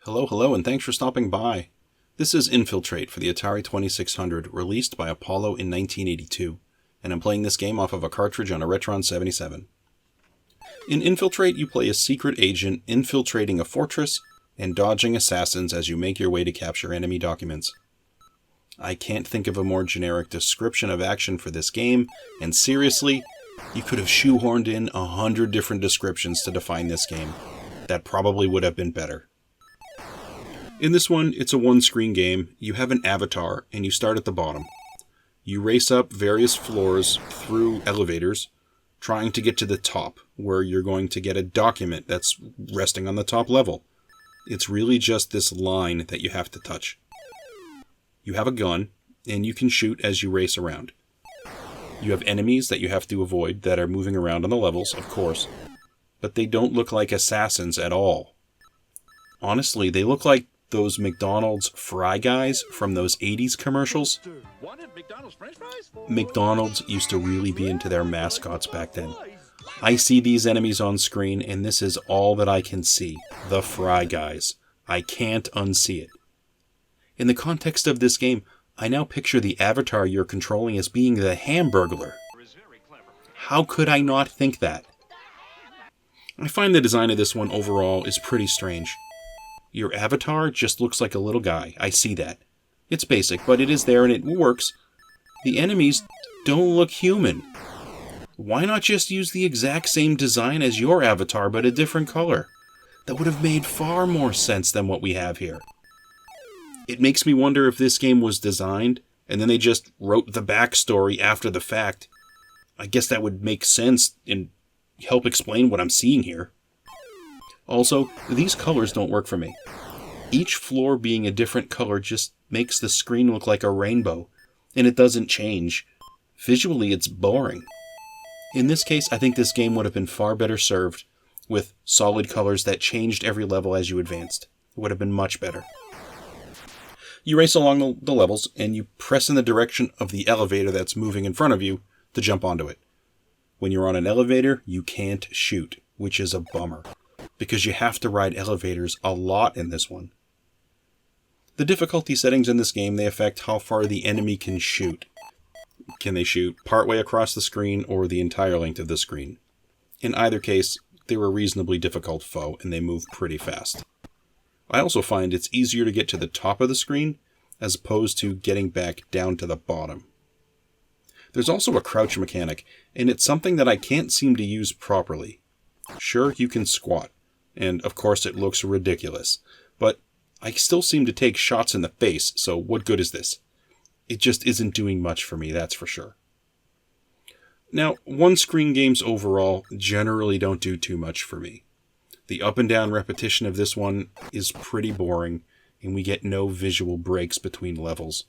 Hello, and thanks for stopping by. This is Infiltrate for the Atari 2600, released by Apollo in 1982, and I'm playing this game off of a cartridge on a Retron 77. In Infiltrate, you play a secret agent infiltrating a fortress and dodging assassins as you make your way to capture enemy documents. I can't think of a more generic description of action for this game, and seriously, you could have shoehorned in 100 different descriptions to define this game. That probably would have been better. In this one, it's a one-screen game. You have an avatar, and you start at the bottom. You race up various floors through elevators, trying to get to the top, where you're going to get a document that's resting on the top level. It's really just this line that you have to touch. You have a gun, and you can shoot as you race around. You have enemies that you have to avoid that are moving around on the levels, of course, but they don't look like assassins at all. Honestly, they look like those McDonald's fry guys from those 80s commercials. McDonald's used to really be into their mascots back then. I see these enemies on screen, and this is all that I can see. The fry guys. I can't unsee it. In the context of this game, I now picture the avatar you're controlling as being the Hamburglar. How could I not think that? I find the design of this one overall is pretty strange. Your avatar just looks like a little guy. I see that. It's basic, but it is there and it works. The enemies don't look human. Why not just use the exact same design as your avatar, but a different color? That would have made far more sense than what we have here. It makes me wonder if this game was designed, and then they just wrote the backstory after the fact. I guess that would make sense and help explain what I'm seeing here. Also, these colors don't work for me. Each floor being a different color just makes the screen look like a rainbow, and it doesn't change. Visually, it's boring. In this case, I think this game would have been far better served with solid colors that changed every level as you advanced. It would have been much better. You race along the levels, and you press in the direction of the elevator that's moving in front of you to jump onto it. When you're on an elevator, you can't shoot, which is a bummer, because you have to ride elevators a lot in this one. The difficulty settings in this game, they affect how far the enemy can shoot. Can they shoot partway across the screen or the entire length of the screen? In either case, they're a reasonably difficult foe, and they move pretty fast. I also find it's easier to get to the top of the screen as opposed to getting back down to the bottom. There's also a crouch mechanic, and it's something that I can't seem to use properly. Sure, you can squat, and of course it looks ridiculous, but I still seem to take shots in the face, so what good is this? It just isn't doing much for me, that's for sure. Now, one-screen games overall generally don't do too much for me. The up and down repetition of this one is pretty boring, and we get no visual breaks between levels.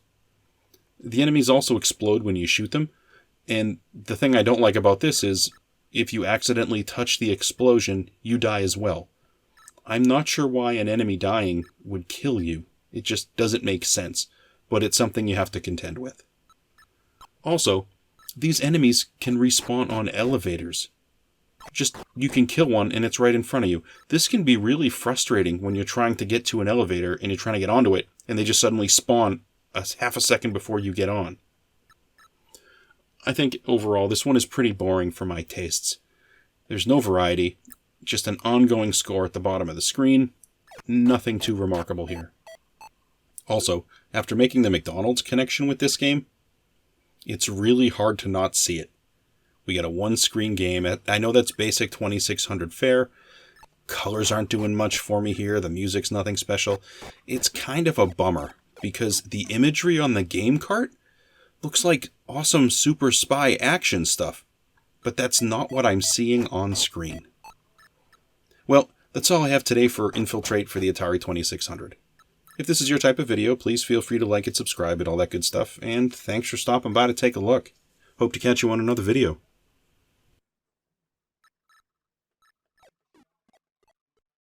The enemies also explode when you shoot them, and the thing I don't like about this is, if you accidentally touch the explosion, you die as well. I'm not sure why an enemy dying would kill you. It just doesn't make sense, but it's something you have to contend with. Also, these enemies can respawn on elevators. You can kill one and it's right in front of you. This can be really frustrating when you're trying to get to an elevator and you're trying to get onto it, and they just suddenly spawn half a second before you get on. I think overall this one is pretty boring for my tastes. There's no variety, just an ongoing score at the bottom of the screen. Nothing too remarkable here. Also, after making the McDonald's connection with this game, it's really hard to not see it. We got a one-screen game. I know that's basic 2600 fare. Colors aren't doing much for me here. The music's nothing special. It's kind of a bummer, because the imagery on the game cart looks like awesome super spy action stuff, but that's not what I'm seeing on screen. Well, that's all I have today for Infiltrate for the Atari 2600. If this is your type of video, please feel free to like and subscribe and all that good stuff, and thanks for stopping by to take a look. Hope to catch you on another video.